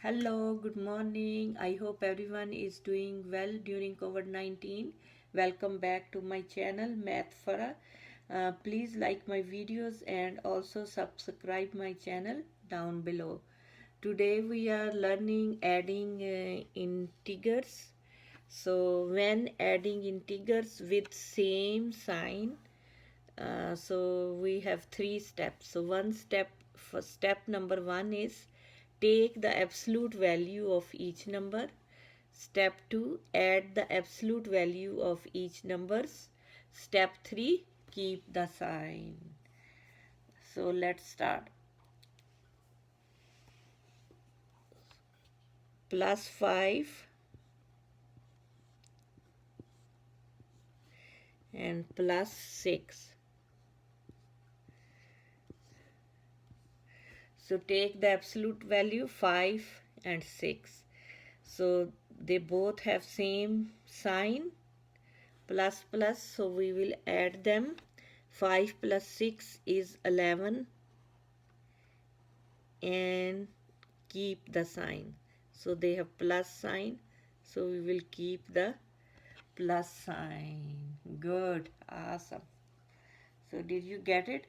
Hello, good morning. I hope everyone is doing well during COVID-19. Welcome back to my channel, Math Farah. Please like my videos and also subscribe my channel down below. Today we are learning adding integers. So when adding integers with same sign, so we have three steps. So one step, for step number one is take the absolute value of each number. Step 2, add the absolute value of each numbers. Step 3, keep the sign. So let's start. Plus 5 and plus 6. So take the absolute value 5 and 6. So they both have same sign, plus plus, so we will add them. 5 plus 6 is 11 and keep the sign. So they have plus sign, so we will keep the plus sign. Good, awesome. So did you get it?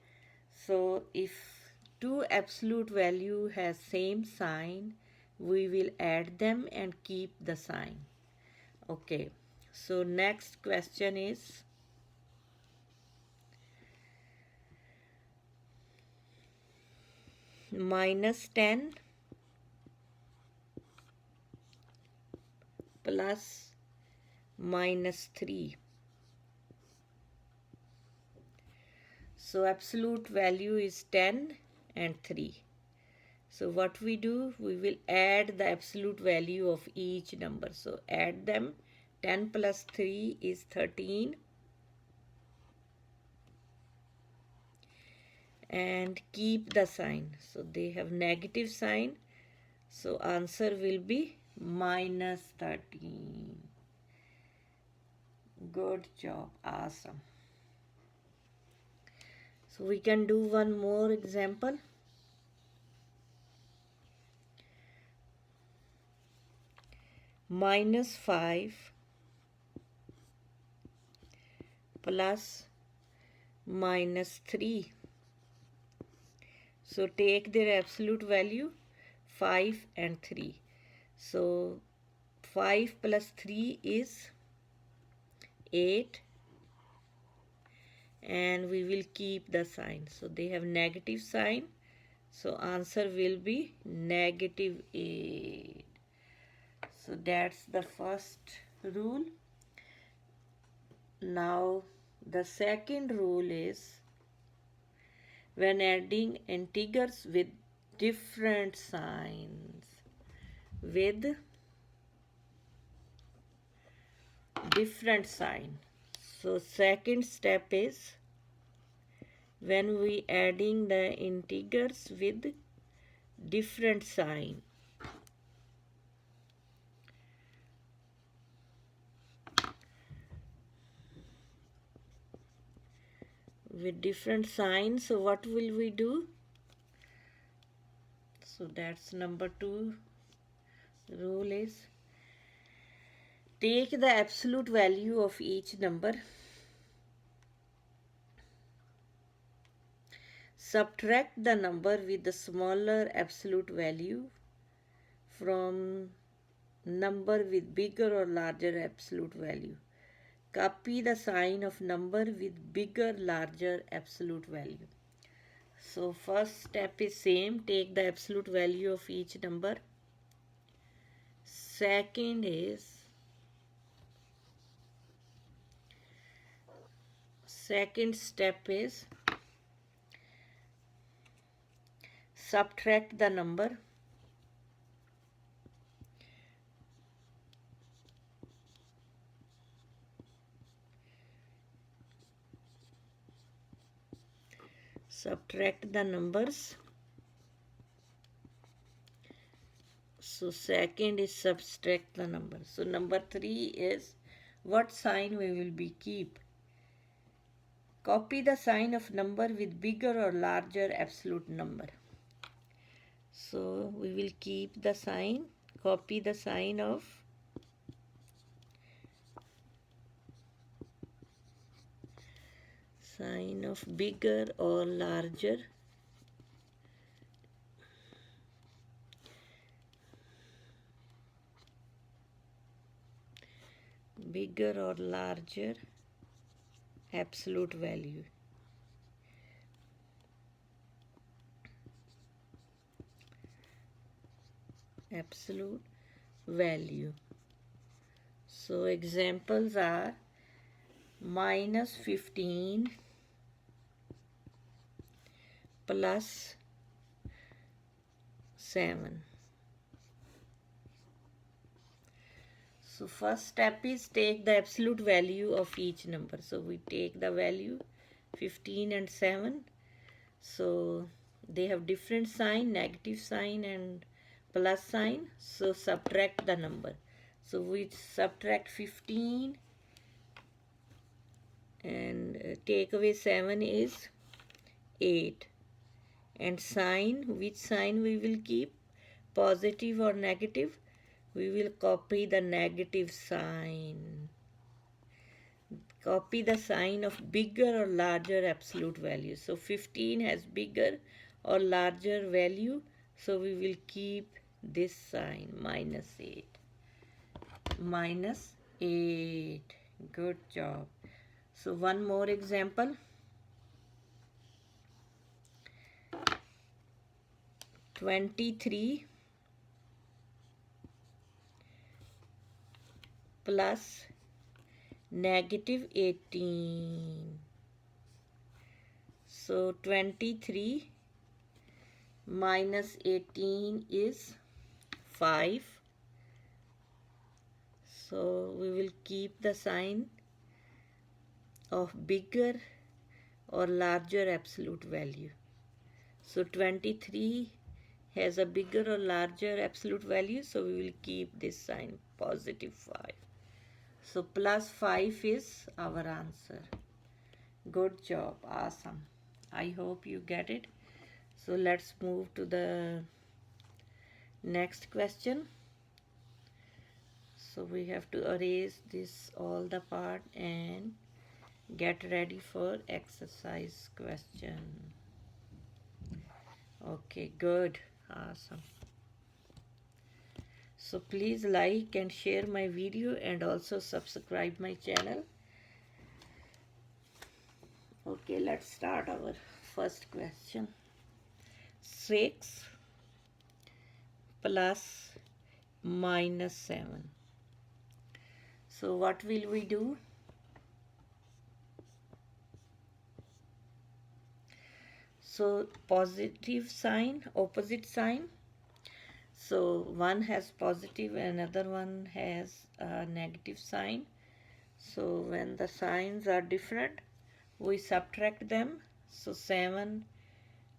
So if two absolute value has same sign, we will add them and keep the sign. Okay, so next question is minus 10 plus minus 3. So absolute value is 10 and 3. So what we do, we will add the absolute value of each number. So add them. 10 plus 3 is 13. And keep the sign. So they have negative sign. So answer will be minus 13. Good job. Awesome. So we can do one more example. Minus 5 plus minus 3. So take their absolute value 5 and 3. So 5 plus 3 is 8 and we will keep the sign. So they have negative sign. So answer will be negative 8. So that's the first rule. Now the second rule is when adding integers with different signs. With different sign. So second step is when we adding the integers with different sign. With different signs, so what will we do? So that's number 2 rule is take the absolute value of each number, subtract the number with the smaller absolute value from number with bigger or larger absolute value. Copy the sign of number with bigger, larger absolute value. So first step is same, take the absolute value of each number. Second is second step is subtract the number subtract the numbers. So second is subtract the number. So number 3 is what sign we will be keep. Copy the sign of number with bigger or larger absolute number. So we will keep the sign, copy the sign of bigger or larger absolute value. So examples are -15 plus 7. So first step is take the absolute value of each number. So we take the value 15 and 7. So they have different sign, negative sign and plus sign. So subtract the number. So we subtract 15 and take away 7 is 8. And sign, which sign we will keep? Positive or negative? We will copy the negative sign. Copy the sign of bigger or larger absolute value. So 15 has bigger or larger value. So we will keep this sign, -8. -8. Good job. So one more example. 23 plus -18. So 23 minus 18 is 5. So we will keep the sign of bigger or larger absolute value. So 23 has a bigger or larger absolute value, so we will keep this sign, +5. So +5 is our answer. Good job, awesome. I hope you get it. So let's move to the next question. So we have to erase this all the part and get ready for exercise question. Okay, good, awesome. So please like and share my video and also subscribe my channel. Okay, let's start our first question. 6 plus -7. So what will we do? So positive sign, opposite sign. So one has positive, another one has a negative sign. So when the signs are different, we subtract them. So 7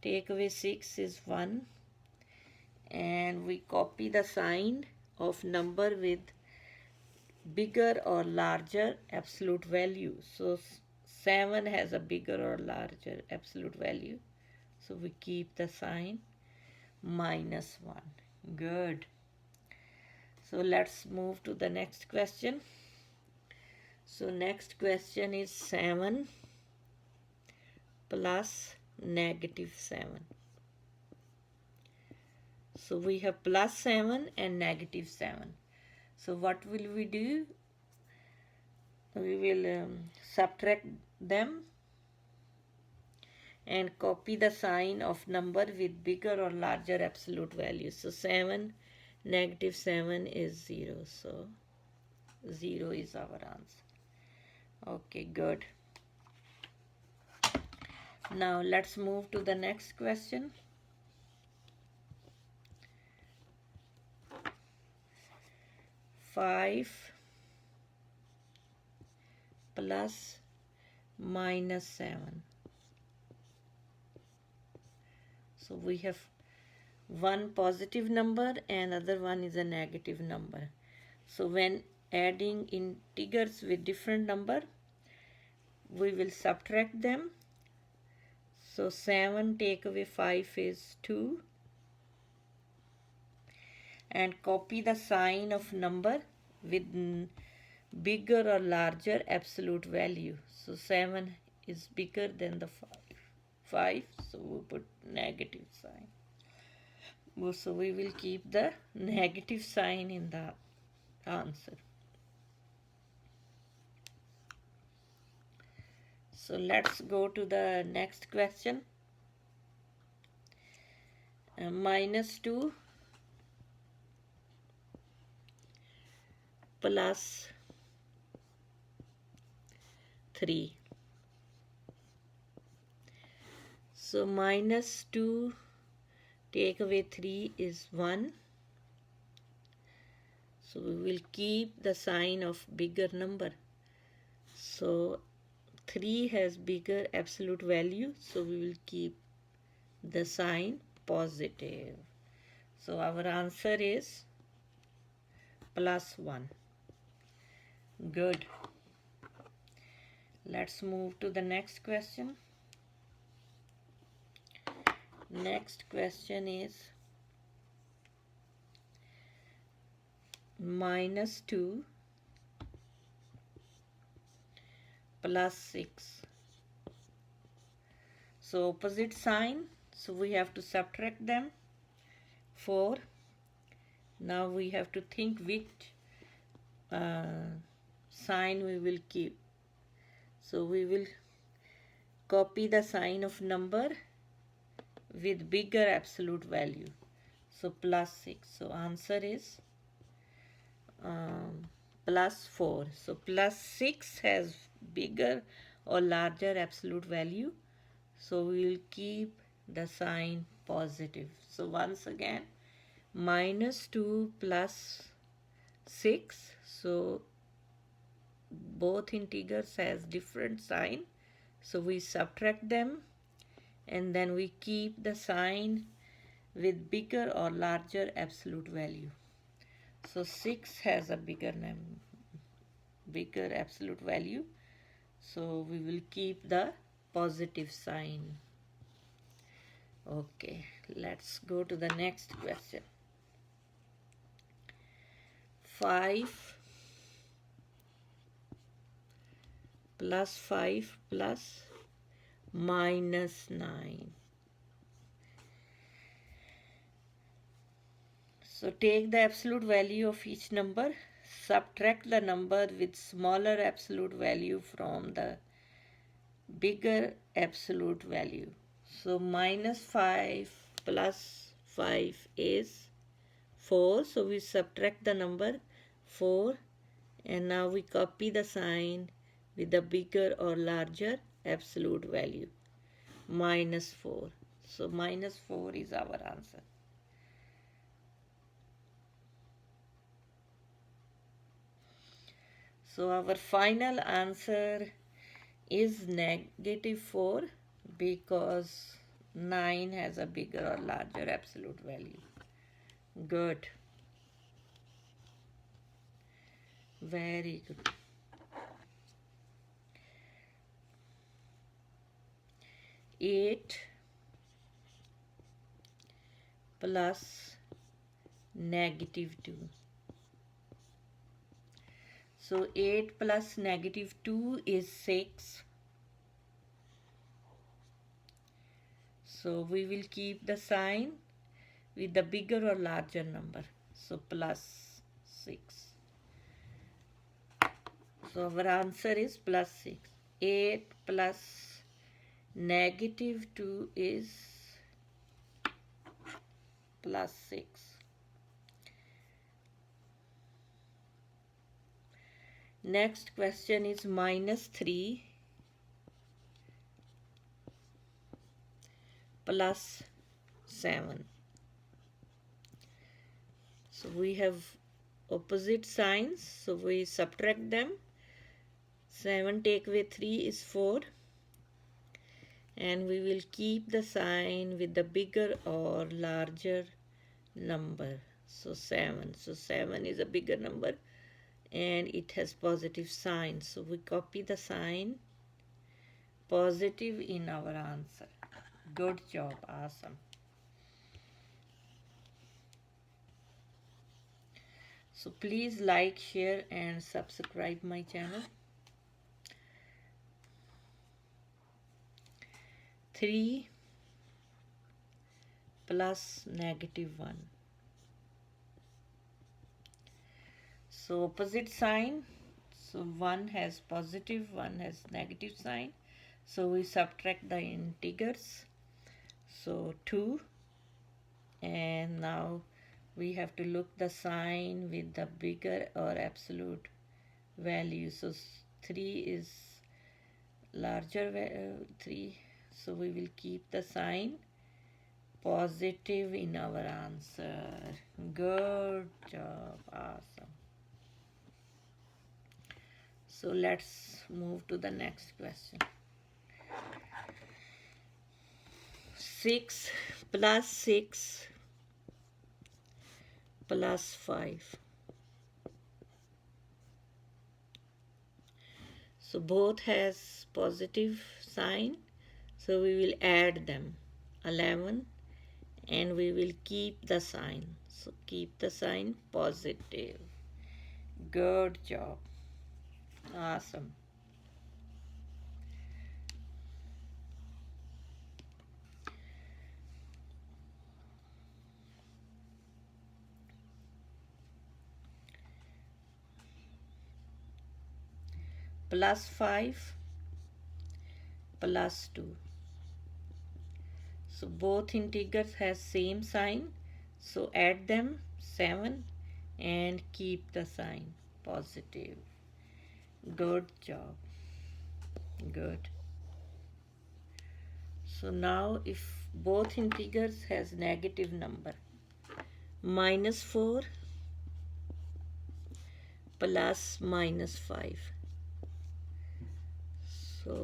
take away 6 is 1. And we copy the sign of number with bigger or larger absolute value. So 7 has a bigger or larger absolute value. So we keep the sign -1. Good. So let's move to the next question. So next question is 7 plus -7. So we have +7 and -7. So what will we do? We will subtract them and copy the sign of number with bigger or larger absolute value. So 7 -7 is 0. So 0 is our answer. Okay, good. Now let's move to the next question. 5 plus -7. So we have one positive number and other one is a negative number. So when adding integers with different number, we will subtract them. So 7 take away 5 is 2. and copy the sign of number with bigger or larger absolute value. So 7 is bigger than the 5. 5, so we put negative sign. So we will keep the negative sign in the answer. So let's go to the next question. -2 plus 3. So -2 take away 3 is 1. So we will keep the sign of bigger number. So 3 has bigger absolute value, so we will keep the sign positive. So our answer is +1. Good. Let's move to the next question. Next question is -2 plus 6. So opposite sign, so we have to subtract them. 4. Now we have to think which sign we will keep. So we will copy the sign of number with bigger absolute value. So +6. So answer is +4. So +6 has bigger or larger absolute value. So we will keep the sign positive. So once again, -2 plus 6. So both integers has different sign. So we subtract them and then we keep the sign with bigger or larger absolute value. So 6 has a bigger absolute value. So we will keep the positive sign. Okay, let's go to the next question. 5 plus 5 plus -9. So take the absolute value of each number, subtract the number with smaller absolute value from the bigger absolute value. So -5 plus 5 is 4. So we subtract the number 4 and now we copy the sign with a bigger or larger absolute value. -4. So -4 is our answer. So our final answer is -4 because 9 has a bigger or larger absolute value. Good. Very good. 8 plus -2. So 8 plus -2 is 6. So we will keep the sign with the bigger or larger number. So +6. So our answer is +6. 8 plus -2 is +6. Next question is -3 plus 7. So we have opposite signs, so we subtract them. 7 take away 3 is 4. And we will keep the sign with the bigger or larger number. So 7. So 7 is a bigger number and it has positive sign. So we copy the sign positive in our answer. Good job. Awesome. So please like, share and subscribe my channel. 3 plus -1. So opposite sign. So one has positive, one has negative sign. So we subtract the integers. So 2, and now we have to look the sign with the bigger or absolute value. So 3 is larger, 3. So we will keep the sign positive in our answer. Good job. Awesome. So let's move to the next question. 6 plus 6 plus 5. So both has positive sign. So we will add them. 11, and we will keep the sign. So keep the sign positive. Good job. Awesome. Plus 5 plus 2. So both integers has same sign. So add them. 7, and keep the sign positive. Good job. Good. So now if both integers has negative number, -4 plus -5. So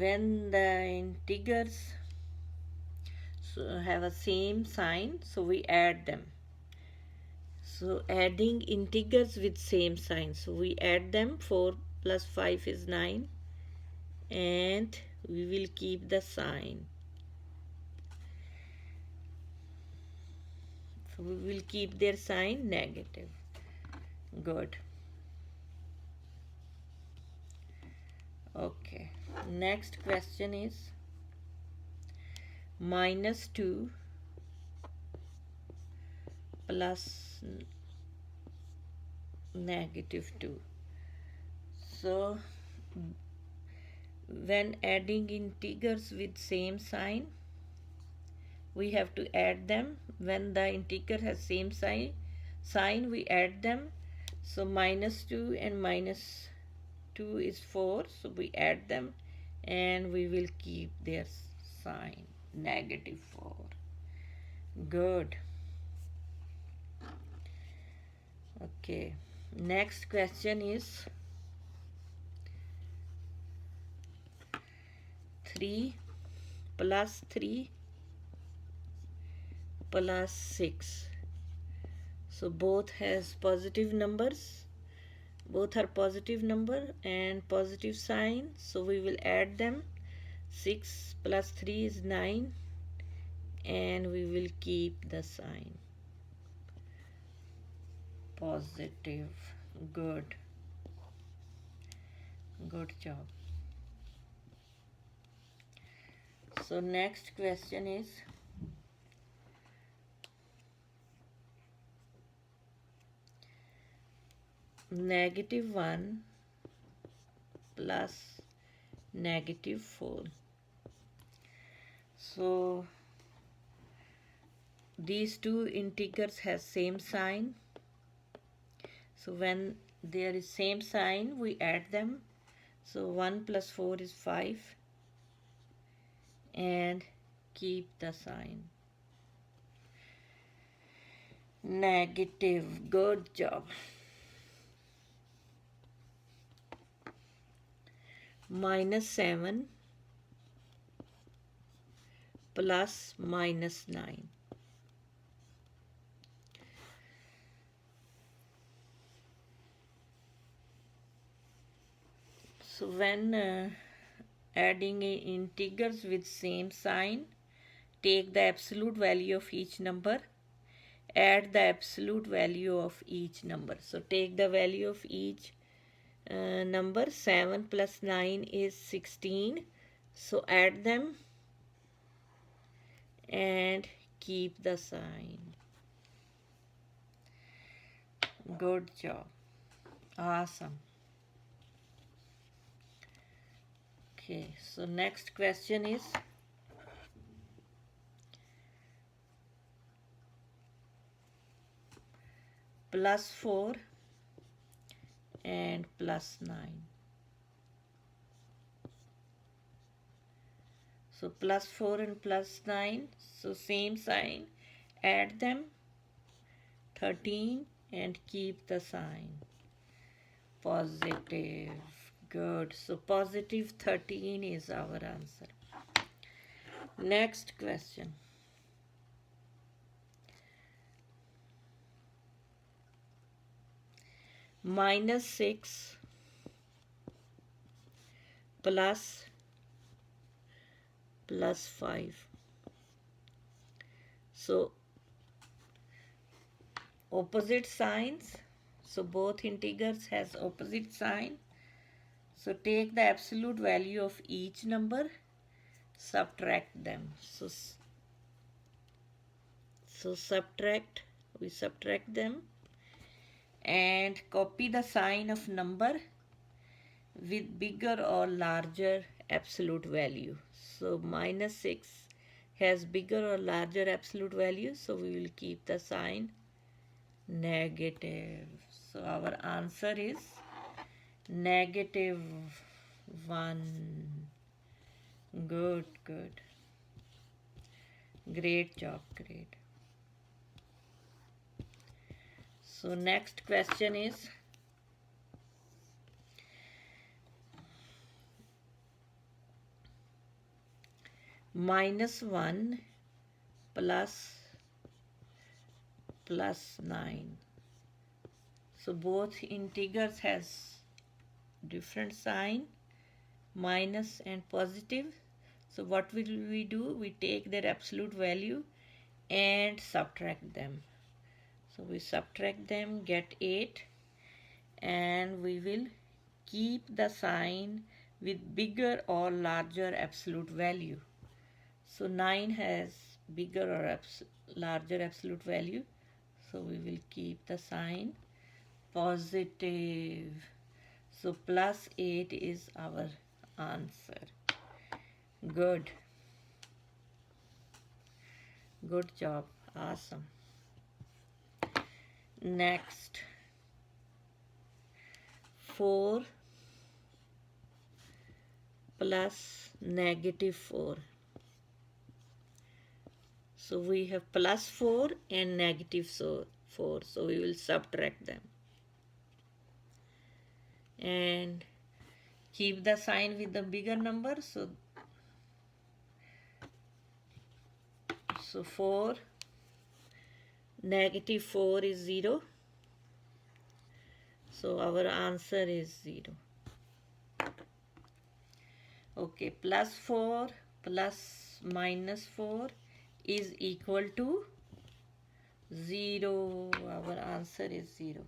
when the integers have a same sign, so we add them. So adding integers with same sign, so we add them. 4 plus 5 is 9, and we will keep the sign. So we will keep their sign negative. Good. Okay, next question is -2 plus -2. So when adding integers with same sign, we have to add them. When the integer has same sign, we add them. So -2 and -2 is 4, so we add them, and we will keep their sign -4. Good. Okay, next question is 3 plus 3 plus 6. So both has positive numbers. Both are positive number and positive sign. So we will add them. 6 plus 3 is 9, and we will keep the sign positive. Good. Good job. So next question is -1 plus -4. So these two integers has same sign. So when there is same sign, we add them. So 1 plus 4 is 5, and keep the sign negative. Good job. -7 plus -9. So when adding integers with same sign, take the absolute value of each number add the absolute value of each number. So take the value of each number. 7 plus 9 is 16. So add them and keep the sign. Good job. Awesome. Okay, so next question is plus 4 and plus 9. So plus 4 and plus 9, so same sign, add them, 13, and keep the sign. Positive. Good. So positive 13 is our answer. Next question. Minus 6 plus 5. So opposite signs. So both integers has opposite sign. So take the absolute value of each number, subtract them. So subtract, we subtract them and copy the sign of number with bigger or larger absolute value. So minus 6 has bigger or larger absolute value, so we will keep the sign negative. So our answer is negative 1. Good, good. Great job, great. So next question is minus 1 plus 9. So both integers has different sign, minus and positive. So what will we do? We take their absolute value and subtract them. So we subtract them, get 8, and we will keep the sign with bigger or larger absolute value. So 9 has bigger or larger absolute value, so we will keep the sign positive. So plus 8 is our answer. Good. Good job. Awesome. Next. 4 plus negative 4. So we have plus 4 and negative 4. So we will subtract them. And keep the sign with the bigger number. So 4, negative 4 is 0. So our answer is 0. Okay, plus 4 plus minus 4 is equal to 0. Our answer is 0.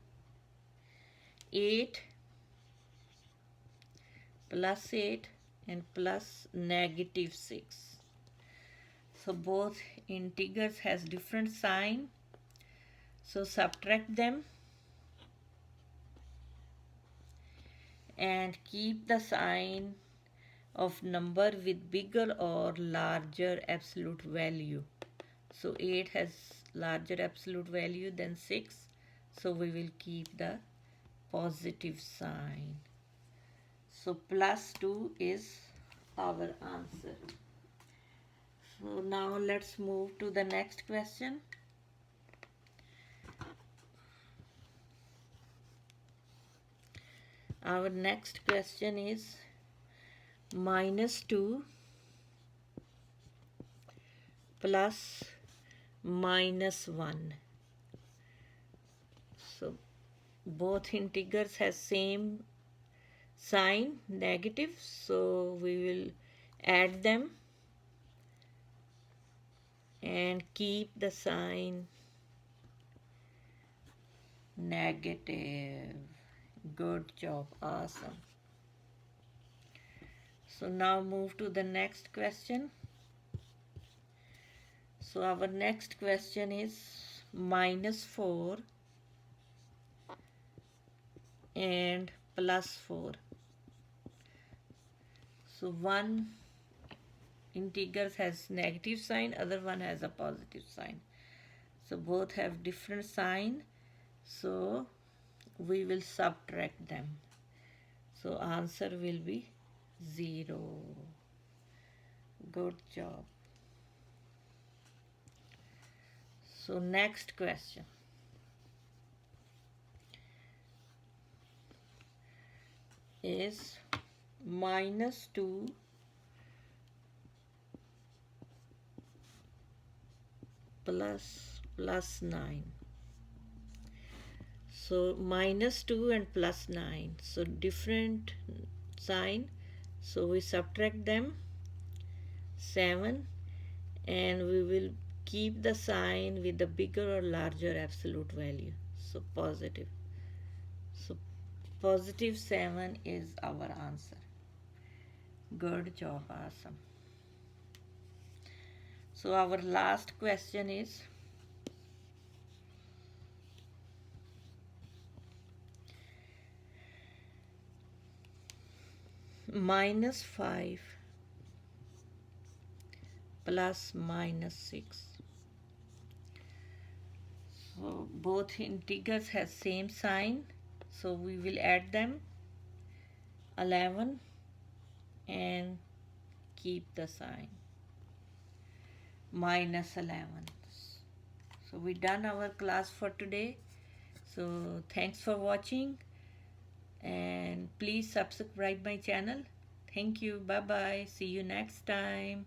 8 plus 8 and plus negative 6. So both integers has different sign. So subtract them and keep the sign of number with bigger or larger absolute value. So 8 has larger absolute value than 6. So we will keep the positive sign. So plus 2 is our answer. So now let's move to the next question. Our next question is minus 2 plus minus 1. So both integers has same sign, negative, so we will add them and keep the sign negative. Good job. Awesome. So now move to the next question. So our next question is -4 and +4. So one integer has negative sign, other one has a positive sign. So both have different sign. So we will subtract them. So answer will be 0. Good job. So next question. Is -2 plus 9. So -2 and +9. So different sign. So we subtract them 7, and we will keep the sign with the bigger or larger absolute value. So positive. So +7 is our answer. Good job. Awesome. So our last question is -5 plus -6. So both integers have same sign. So we will add them 11 and keep the sign -11. So we done our class for today. So thanks for watching, and please subscribe my channel. Thank you. Bye bye. See you next time.